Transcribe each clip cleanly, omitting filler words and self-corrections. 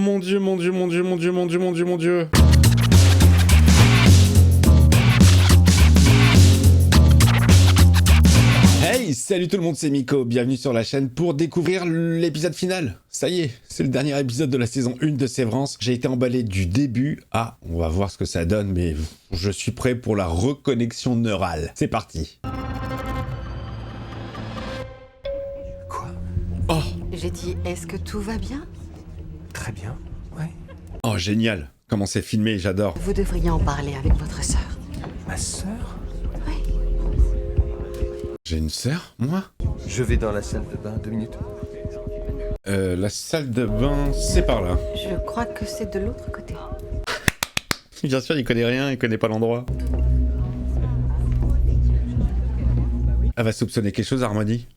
mon dieu, mon dieu, mon dieu, mon dieu, mon dieu, mon dieu, mon dieu. Hey, salut tout le monde, c'est Miko, bienvenue sur la chaîne pour découvrir l'épisode final. Ça y est, c'est le dernier épisode de la saison 1 de Sévrance. J'ai été emballé du début à... On va voir ce que ça donne, mais je suis prêt pour la reconnexion neurale. C'est parti. Quoi? Oh, J'ai dit, est-ce que tout va bien? Très bien, ouais. oh génial. Comment c'est filmé, j'adore. Vous devriez en parler avec votre sœur. Ma sœur? Oui. J'ai une sœur, moi? Je vais dans la salle de bain, 2 minutes. La salle de bain, c'est par là. Je crois que c'est de l'autre côté. Bien sûr, il connaît rien, il connaît pas l'endroit. Elle va soupçonner quelque chose, Harmonie.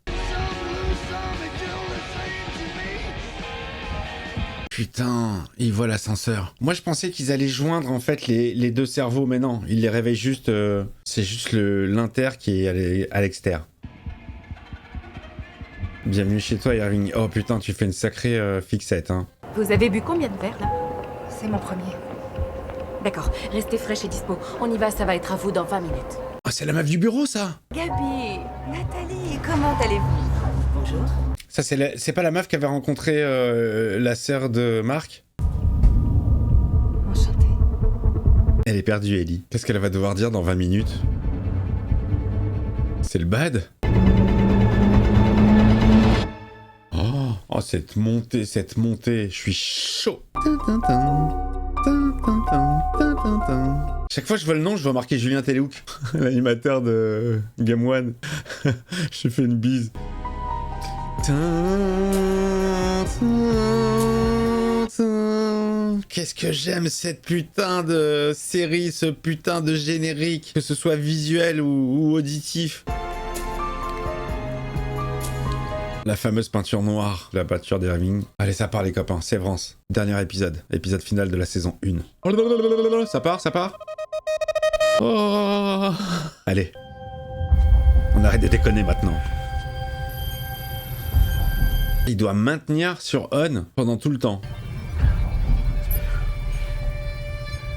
Putain, il voit l'ascenseur. Moi, je pensais qu'ils allaient joindre, en fait, les deux cerveaux, mais non. Ils les réveillent juste... c'est juste l'inter qui est à l'extérieur. Bienvenue chez toi, Irving. Oh putain, tu fais une sacrée fixette, hein. Vous avez bu combien de verres, là? C'est mon premier. D'accord, restez fraîche et dispo. On y va, ça va être à vous dans 20 minutes. Oh, c'est la meuf du bureau, ça. Gabi, Nathalie, comment allez-vous? Bonjour. Ça, c'est pas la meuf qui avait rencontré la sœur de Marc? Enchantée. Elle est perdue, Ellie. Qu'est-ce qu'elle va devoir dire dans 20 minutes? C'est le bad? Oh, cette montée, je suis chaud. Chaque fois que je vois le nom, je vois marquer Julien Téléhouk, l'animateur de Game One. Je fais une bise. Qu'est-ce que j'aime cette putain de série, ce putain de générique, que ce soit visuel ou auditif. La fameuse peinture noire, la peinture d'Irving. Allez, ça part les copains, Sévrance. Dernier épisode final de la saison 1. Ça part. Oh. Allez. On arrête de déconner maintenant. Il doit maintenir sur on pendant tout le temps.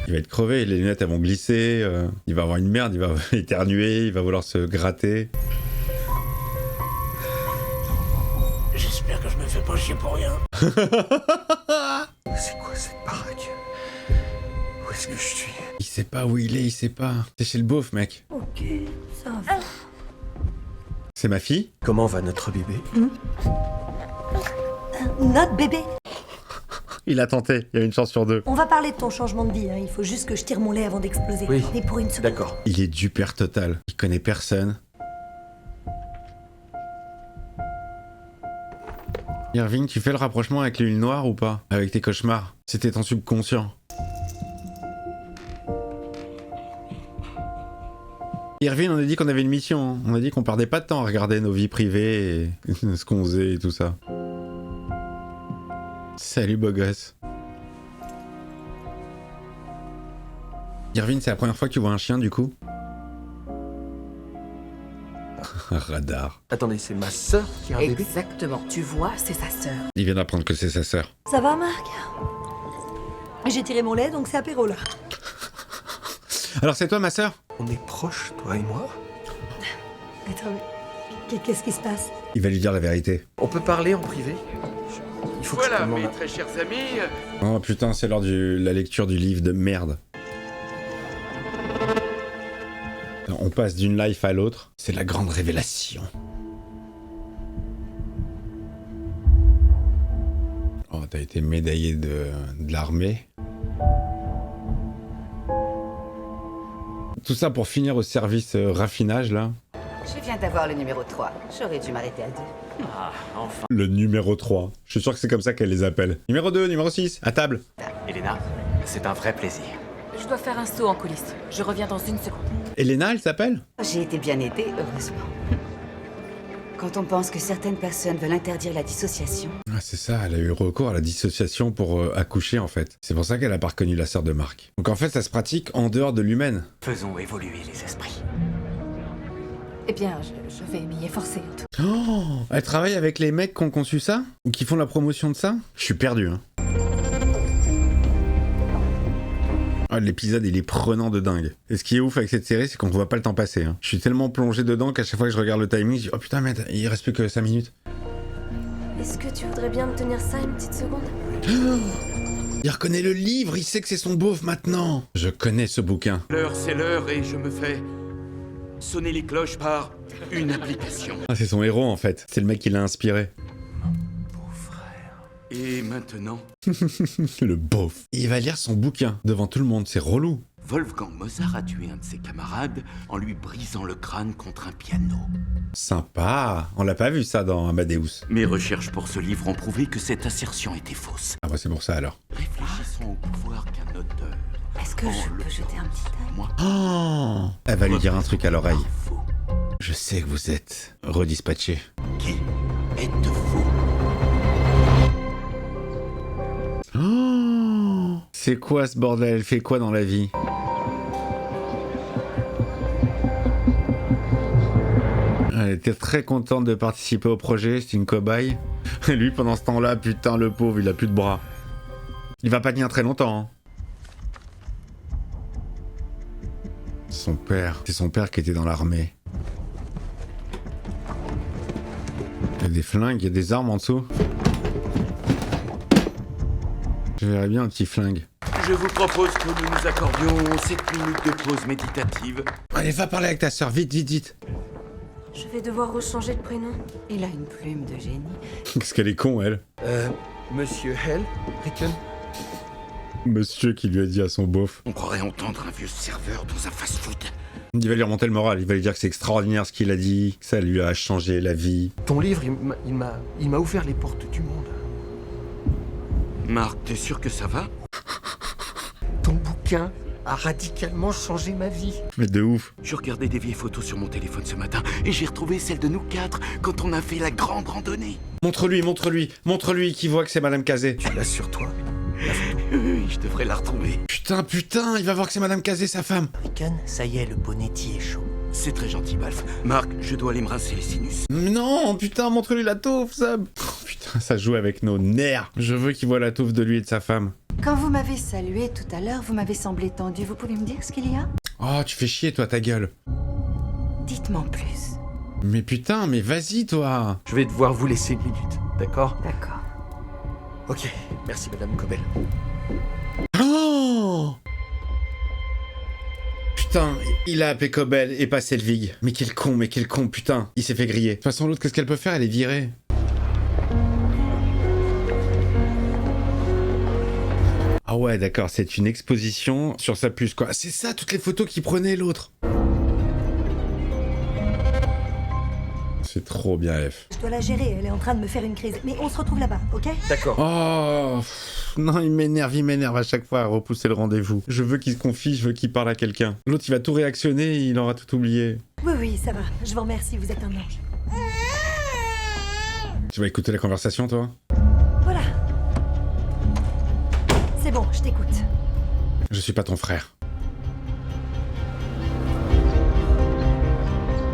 Il va être crevé, les lunettes elles vont glisser, il va avoir une merde, il va éternuer, il va vouloir se gratter. J'espère que je me fais pas chier pour rien. C'est quoi cette baraque? Où est-ce que je suis? Il sait pas où il est, il sait pas. T'es chez le beauf, mec. Ok, ça va. C'est ma fille? Comment va notre bébé? Notre bébé. Il a tenté, il y a une chance sur deux. On va parler de ton changement de vie, hein. Il faut juste que je tire mon lait avant d'exploser. Oui. Et pour une seconde. D'accord. Il est du père total. Il connaît personne. Irving, tu fais le rapprochement avec l'huile noire ou pas? Avec tes cauchemars? C'était ton subconscient. Irving, on a dit qu'on avait une mission. Hein. On a dit qu'on perdait pas de temps à regarder nos vies privées et ce qu'on faisait et tout ça. Salut beau gosse. Irving, c'est la première fois que tu vois un chien du coup? Radar. Attendez, c'est ma sœur qui a un bébé? Exactement, tu vois, c'est sa sœur. Il vient d'apprendre que c'est sa sœur. Ça va, Marc? J'ai tiré mon lait, donc c'est apéro là. Alors c'est toi ma sœur? On est proches, toi et moi? Attends, qu'est-ce qui se passe? Il va lui dire la vérité. On peut parler en privé? Il faut que Voilà, je te mes demande... très chers amis, Oh putain, c'est l'heure de la lecture du livre de merde. On passe d'une life à l'autre. C'est la grande révélation. Oh, t'as été médaillé de l'armée. Tout ça pour finir au service raffinage, là. Je viens d'avoir le numéro 3. J'aurais dû m'arrêter à 2. Le numéro 3. Je suis sûr que c'est comme ça qu'elle les appelle. Numéro 2, numéro 6, à table. Elena, c'est un vrai plaisir. Je dois faire un saut en coulisses. Je reviens dans une seconde. Elena, elle s'appelle? J'ai été bien aidée, heureusement. Quand on pense que certaines personnes veulent interdire la dissociation, Ah, c'est ça, elle a eu recours à la dissociation pour accoucher, en fait. C'est pour ça qu'elle a pas reconnu la sœur de Marc. Donc en fait, ça se pratique en dehors de l'humaine. Faisons évoluer les esprits. Eh bien, je vais m'y efforcer. En tout. Oh, elle travaille avec les mecs qui ont conçu ça? Ou qui font la promotion de ça? Je suis perdu, hein. Ah, l'épisode, il est prenant de dingue. Et ce qui est ouf avec cette série, c'est qu'on ne voit pas le temps passer. Hein. Je suis tellement plongé dedans qu'à chaque fois que je regarde le timing, je dis « Oh putain, merde, il reste plus que 5 minutes. » Est-ce que tu voudrais bien me tenir ça une petite seconde? Il reconnaît le livre, il sait que c'est son beauf maintenant. Je connais ce bouquin. L'heure, c'est l'heure et je me fais sonner les cloches par une application. Ah, c'est son héros en fait. C'est le mec qui l'a inspiré. Et maintenant, Le beauf. Il va lire son bouquin devant tout le monde, c'est relou. Wolfgang Mozart a tué un de ses camarades en lui brisant le crâne contre un piano. Sympa. On l'a pas vu ça dans Amadeus. Mes recherches pour ce livre ont prouvé que cette assertion était fausse. Ah bah c'est pour ça alors. Réfléchissons au pouvoir qu'un auteur. Est-ce que je peux jeter un petit œil? Moi, Oh, elle va lui dire un truc à l'oreille. faux. Je sais que vous êtes redispatché. Qui êtes-vous? Oh, c'est quoi ce bordel? Elle fait quoi dans la vie? Elle était très contente de participer au projet, c'est une cobaye. Et lui, pendant ce temps-là, putain, le pauvre, il a plus de bras. Il va pas tenir très longtemps. Hein. Son père, c'est son père qui était dans l'armée. Il y a des flingues, il y a des armes en dessous. Je verrais bien un petit flingue. Je vous propose que nous nous accordions 7 minutes de pause méditative. Allez, va parler avec ta sœur, vite, vite, vite. Je vais devoir rechanger de prénom. Il a une plume de génie. Qu'est-ce qu'elle est con, elle. Monsieur Hell, Ricken? Monsieur qui lui a dit à son beauf. On croirait entendre un vieux serveur dans un fast-food. Il va lui remonter le moral, il va lui dire que c'est extraordinaire ce qu'il a dit, que ça lui a changé la vie. Ton livre, il m'a ouvert les portes du monde. Marc, t'es sûr que ça va? Ton bouquin a radicalement changé ma vie. Mais de ouf. Je regardais des vieilles photos sur mon téléphone ce matin et j'ai retrouvé celle de nous 4 quand on a fait la grande randonnée. Montre-lui qu'il voit que c'est Madame Kazé. Tu l'as sur toi. Oui, je devrais la retrouver. Putain, il va voir que c'est Madame Kazé, sa femme. Ricken, ça y est, le bonnetti est chaud. C'est très gentil, Balf. Marc, je dois aller me rincer les sinus. Non, putain, montre-lui la touffe, Seb. Oh, putain, ça joue avec nos nerfs. Je veux qu'il voit la touffe de lui et de sa femme. Quand vous m'avez salué tout à l'heure, vous m'avez semblé tendu. Vous pouvez me dire ce qu'il y a? Oh, tu fais chier, toi, ta gueule. Dites-moi en plus. Mais putain, mais vas-y, toi. Je vais devoir vous laisser une minute, d'accord? D'accord. Ok, merci Madame Cobel. Oh, putain, il a appelé Cobel et pas Selvig. Mais quel con, putain. Il s'est fait griller. De toute façon, l'autre, qu'est-ce qu'elle peut faire? Elle est virée. Ah ouais, d'accord, c'est une exposition sur sa puce, quoi. C'est ça, toutes les photos qu'il prenait, l'autre. C'est trop bien, F. Je dois la gérer, elle est en train de me faire une crise. Mais on se retrouve là-bas, ok? D'accord. Oh, non, il m'énerve à chaque fois à repousser le rendez-vous. Je veux qu'il se confie, je veux qu'il parle à quelqu'un. L'autre, il va tout réactionner, il aura tout oublié. Oui, ça va. Je vous remercie, vous êtes un ange. Tu vas écouter la conversation, toi? Voilà. C'est bon, je t'écoute. Je suis pas ton frère.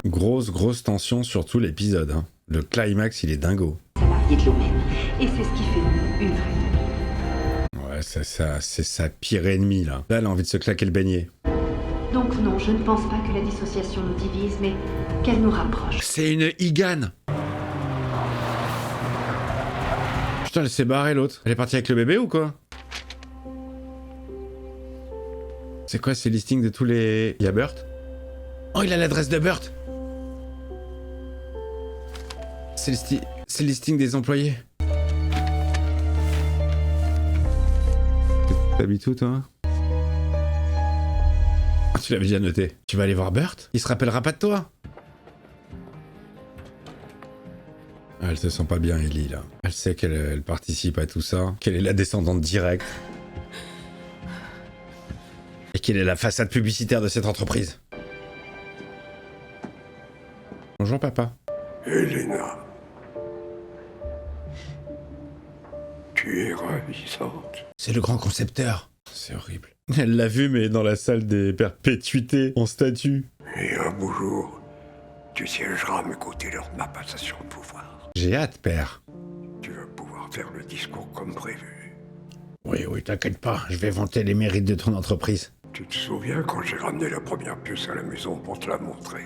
Grosse tension sur tout l'épisode. Hein. Le climax, il est dingo. Salarié de l'OMEN. Et c'est ce qui fait de nous une vraie. Ouais, c'est sa pire ennemie, là. Là, elle a envie de se claquer le beignet. Donc non, je ne pense pas que la dissociation nous divise, mais qu'elle nous rapproche. C'est une Igane. Putain, elle s'est barrée, l'autre. Elle est partie avec le bébé ou quoi? C'est quoi ces listings de tous les... Il y a Burt? Oh, il a l'adresse de Burt. C'est le listing des employés. T'habites où, toi? Ah, tu l'avais déjà noté. Tu vas aller voir Burt? Il se rappellera pas de toi? Ah, elle se sent pas bien, Ellie, là. Elle sait qu'elle participe à tout ça, qu'elle est la descendante directe. Et qu'elle est la façade publicitaire de cette entreprise. Bonjour, papa. Elena, tu es ravissante. C'est le grand concepteur. C'est horrible. Elle l'a vu, mais dans la salle des perpétuités, en statue. Et un beau jour, tu siégeras à mes côtés lors de ma passation de pouvoir. J'ai hâte, père. Tu vas pouvoir faire le discours comme prévu. Oui, t'inquiète pas, je vais vanter les mérites de ton entreprise. Tu te souviens quand j'ai ramené la première puce à la maison pour te la montrer?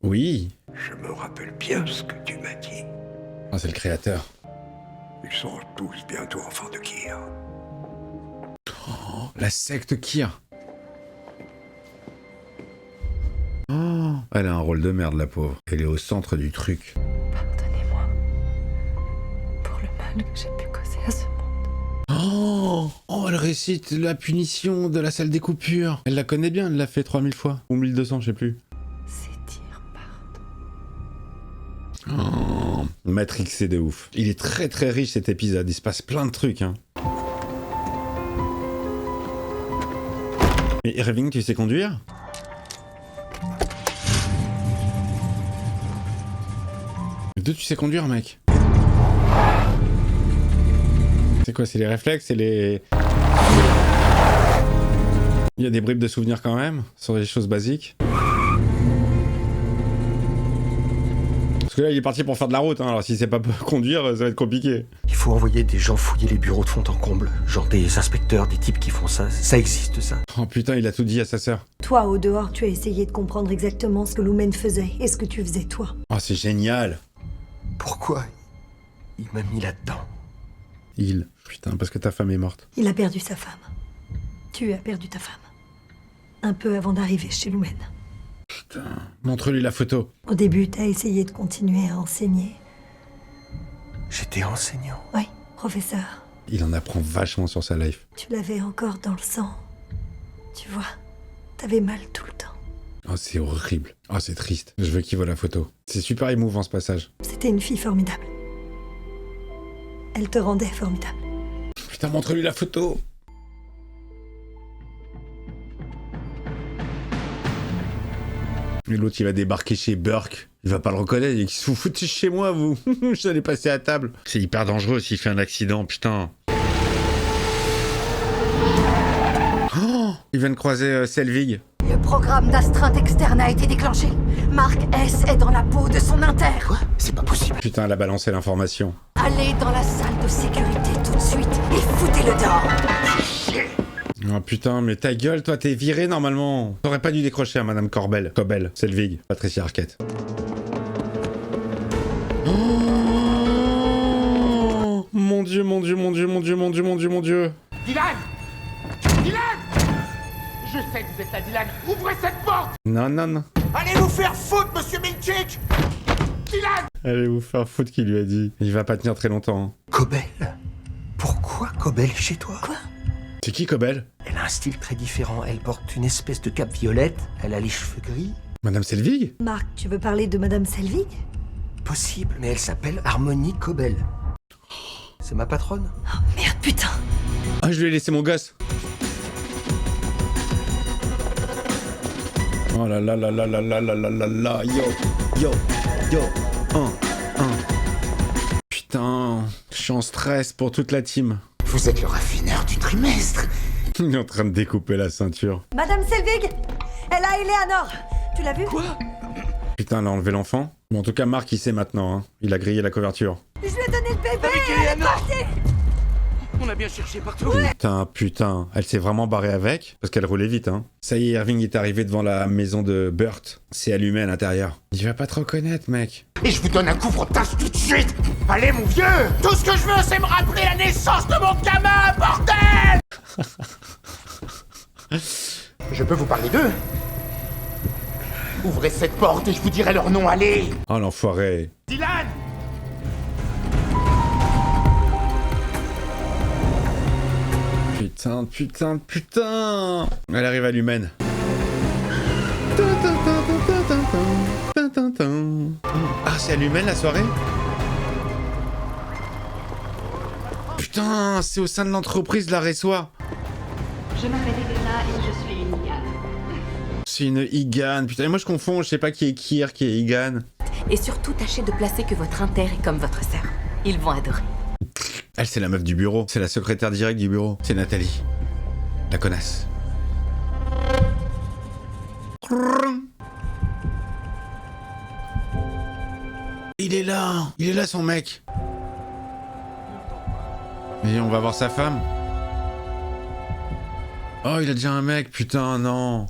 Oui. Je me rappelle bien ce que tu m'as dit. Ah, c'est le créateur. Ils sont tous bientôt enfants de Kyr. Oh, la secte Kyr. Oh, elle a un rôle de merde, la pauvre. Elle est au centre du truc. Pardonnez-moi pour le mal que j'ai pu causer à ce monde. Oh, elle récite la punition de la salle des coupures. Elle la connaît bien, elle l'a fait 3000 fois. Ou 1200, je sais plus. Ces tirs partent. Oh, matrixé de ouf. Il est très très riche cet épisode, il se passe plein de trucs, hein. Mais Irving, tu sais conduire? D'où tu sais conduire, mec? C'est quoi, c'est les réflexes, c'est les... Il y a des bribes de souvenirs quand même, sur les choses basiques. Parce que là, il est parti pour faire de la route, hein. Alors s'il sait pas conduire, ça va être compliqué. Il faut envoyer des gens fouiller les bureaux de fond en comble. Genre des inspecteurs, des types qui font ça. Ça existe, ça. Oh putain, il a tout dit à sa sœur. Toi, au dehors, tu as essayé de comprendre exactement ce que Lumen faisait et ce que tu faisais, toi. Oh, c'est génial. Pourquoi il m'a mis là-dedans? Putain, parce que ta femme est morte. Il a perdu sa femme. Tu as perdu ta femme. Un peu avant d'arriver chez Lumen. Putain, montre-lui la photo. Au début, t'as essayé de continuer à enseigner. J'étais enseignant. Oui, professeur. Il en apprend vachement sur sa life. Tu l'avais encore dans le sang. Tu vois, t'avais mal tout le temps. Oh, c'est horrible. Oh, c'est triste. Je veux qu'il voit la photo. C'est super émouvant, ce passage. C'était une fille formidable. Elle te rendait formidable. Putain, montre-lui la photo. Et l'autre, il va débarquer chez Burke. Il va pas le reconnaître. Il se fout chez moi, vous. Je l'ai passé à table. C'est hyper dangereux s'il fait un accident, putain. Oh, il vient de croiser Selvig. Le programme d'astreinte externe a été déclenché. Mark S est dans la peau de son inter. Quoi? C'est pas possible. Putain, elle a balancé l'information. Allez dans la salle de sécurité tout de suite et foutez-le dehors. Oh putain, mais ta gueule, toi, t'es viré normalement. T'aurais pas dû décrocher à Madame Corbel, Selvig, Patricia Arquette. Oh mon dieu, mon dieu, mon dieu, mon dieu, mon dieu, mon dieu, mon dieu. Dylan! Dylan! Je sais que vous êtes là, Dylan. Ouvrez cette porte! Non, non, non. Allez vous faire foutre, monsieur Milchick! Dylan! Allez vous faire foutre qu'il lui a dit. Il va pas tenir très longtemps. Hein. Cobel? Pourquoi Cobel est chez toi? Quoi? C'est qui Cobel? Elle a un style très différent. Elle porte une espèce de cape violette. Elle a les cheveux gris. Madame Selvig? Marc, tu veux parler de Madame Selvig? Possible, mais elle s'appelle Harmonie Cobel. C'est ma patronne. Oh merde, putain! Ah, je lui ai laissé mon gosse. Oh là là là là là là là là là là. Yo. Putain, je suis en stress pour toute la team. Vous êtes le raffineur du trimestre. Il est en train de découper la ceinture. Madame Selvig! Elle a Eleanor! Tu l'as vu? Quoi? Putain, elle a enlevé l'enfant. Bon, en tout cas, Marc, il sait maintenant. Hein. Il a grillé la couverture. Je lui ai donné le bébé! Avec Elle est Eleanor. partie! On a bien cherché partout. Putain. Elle s'est vraiment barrée avec, parce qu'elle roulait vite, hein. Ça y est, Irving est arrivé devant la maison de Burt. C'est allumé à l'intérieur. Il va pas te reconnaître, mec. Et je vous donne un couvre-tasse tout de suite. Allez, mon vieux. Tout ce que je veux, c'est me rappeler la naissance de mon gamin, bordel. Je peux vous parler d'eux? Ouvrez cette porte et je vous dirai leur nom, allez. Oh, l'enfoiré. Dylan! Putain. Elle arrive à l'humaine. Ah, c'est à l'humaine la soirée? Putain, c'est au sein de l'entreprise de la Ressoie. Je m'appelle Elena et je suis une Igan. C'est une Igan. Putain, moi je confonds, je sais pas qui est Kyr, qui est Igan. Et surtout, tâchez de placer que votre inter est comme votre sœur. Ils vont adorer. Elle, c'est la meuf du bureau. C'est la secrétaire directe du bureau. C'est Nathalie. La connasse. Il est là son mec. Et on va voir sa femme. Oh, il a déjà un mec, putain, non.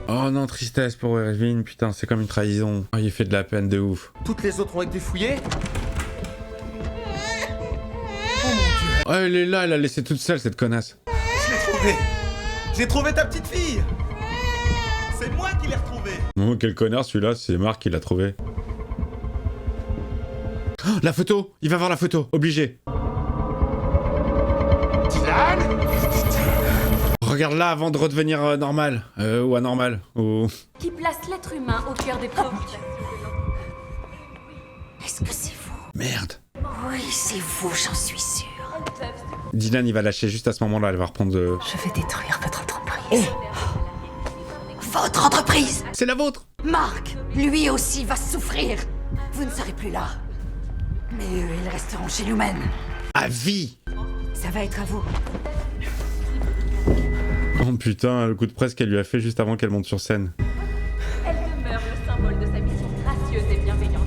Oh non, tristesse pour Erwin, putain, c'est comme une trahison. Oh, il fait de la peine de ouf. Toutes les autres ont été fouillées? Oh, elle est là, elle l'a laissée toute seule, cette connasse. Je l'ai trouvée! J'ai trouvé ta petite fille! C'est moi qui l'ai retrouvée! Oh, quel connard celui-là, c'est Marc qui l'a trouvé. Oh, la photo! Il va voir la photo, obligé. Dylan? Regarde là avant de redevenir normal. Ou anormal. Ou... Qui place l'être humain au cœur des préoccupations. Est-ce que c'est vous? Merde. Oui, c'est vous, j'en suis sûre. Dylan, il va lâcher juste à ce moment-là, elle va reprendre de... Je vais détruire votre entreprise. Votre entreprise? C'est la vôtre! Marc, lui aussi va souffrir. Vous ne serez plus là. Mais eux, ils resteront chez Lumen. À vie! Ça va être à vous. Oh putain, le coup de presse qu'elle lui a fait juste avant qu'elle monte sur scène. Elle demeure le symbole de sa mission gracieuse et bienveillante.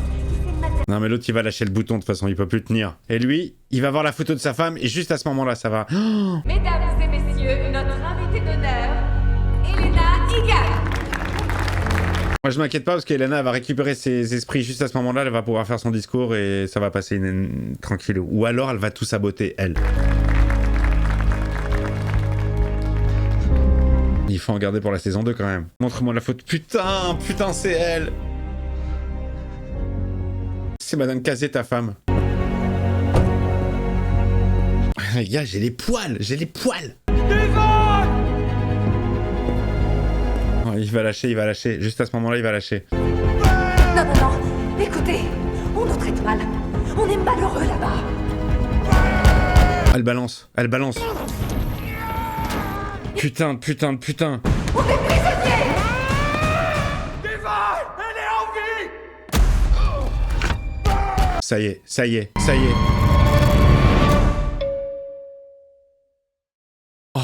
Non mais l'autre il va lâcher le bouton, de toute façon il peut plus tenir. Et lui, il va voir la photo de sa femme et juste à ce moment-là ça va. Oh, Mesdames et messieurs, notre invitée d'honneur, Elena Higgins. moi je m'inquiète pas parce qu'Elena va récupérer ses esprits juste à ce moment-là, elle va pouvoir faire son discours et ça va passer tranquille. Ou alors elle va tout saboter, elle. Il faut en garder pour la saison 2 quand même. Montre-moi la photo. Putain, putain c'est elle. C'est Madame Kazé, ta femme. Les gars, j'ai les poils, j'ai les poils. Oh, il va lâcher. Juste à ce moment-là, il va lâcher. Non, non, non. Écoutez, on nous traite mal. On est malheureux là-bas. Elle balance. Putain. On est prisonniers. Devon! Elle est en vie! Ça y est. Oh.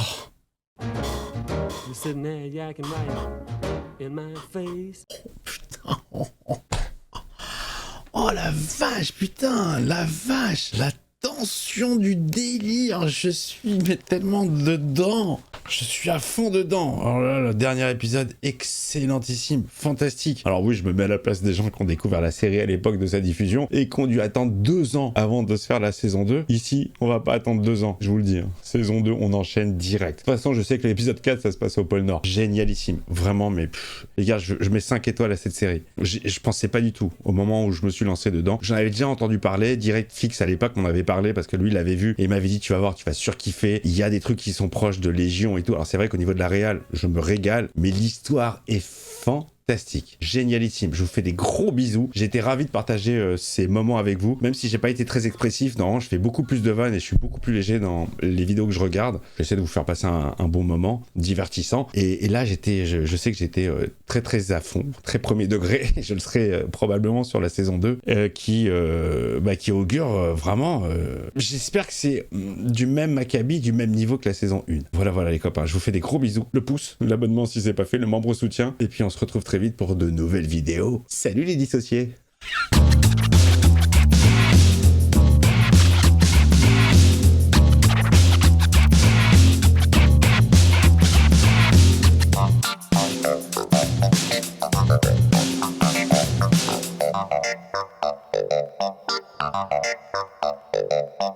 Oh la vache, putain, la vache, la tension du délire, je suis mais tellement dedans. Je suis à fond dedans. Alors là, le dernier épisode, excellentissime, fantastique. Alors oui, je me mets à la place des gens qui ont découvert la série à l'époque de sa diffusion et qui ont dû attendre 2 ans avant de se faire la saison 2. Ici, on va pas attendre 2 ans, je vous le dis. Hein. Saison 2, on enchaîne direct. De toute façon, je sais que l'épisode 4, ça se passe au pôle Nord. Génialissime. Vraiment, mais les gars, je mets 5 étoiles à cette série. Je pensais pas du tout au moment où je me suis lancé dedans. J'en avais déjà entendu parler, direct fixe à l'époque, on avait parlé parce que lui, il l'avait vu et il m'avait dit, tu vas voir, tu vas surkiffer. Il y a des trucs qui sont proches de Légion et tout. Alors c'est vrai qu'au niveau de la réal, je me régale, mais l'histoire est fantastique, génialissime. Je vous fais des gros bisous. J'ai été ravi de partager ces moments avec vous, même si j'ai pas été très expressif. Non, je fais beaucoup plus de vannes et je suis beaucoup plus léger dans les vidéos que je regarde. J'essaie de vous faire passer un bon moment, divertissant. Et là, je sais que j'étais très à fond, très premier degré. Je le serai probablement sur la saison 2, qui augure vraiment. J'espère que c'est du même acabit, du même niveau que la saison 1. Voilà les copains, je vous fais des gros bisous. Le pouce, l'abonnement si c'est pas fait, le membre soutien. Et puis on se retrouve très vite pour de nouvelles vidéos. Salut les dissociés! Thank you.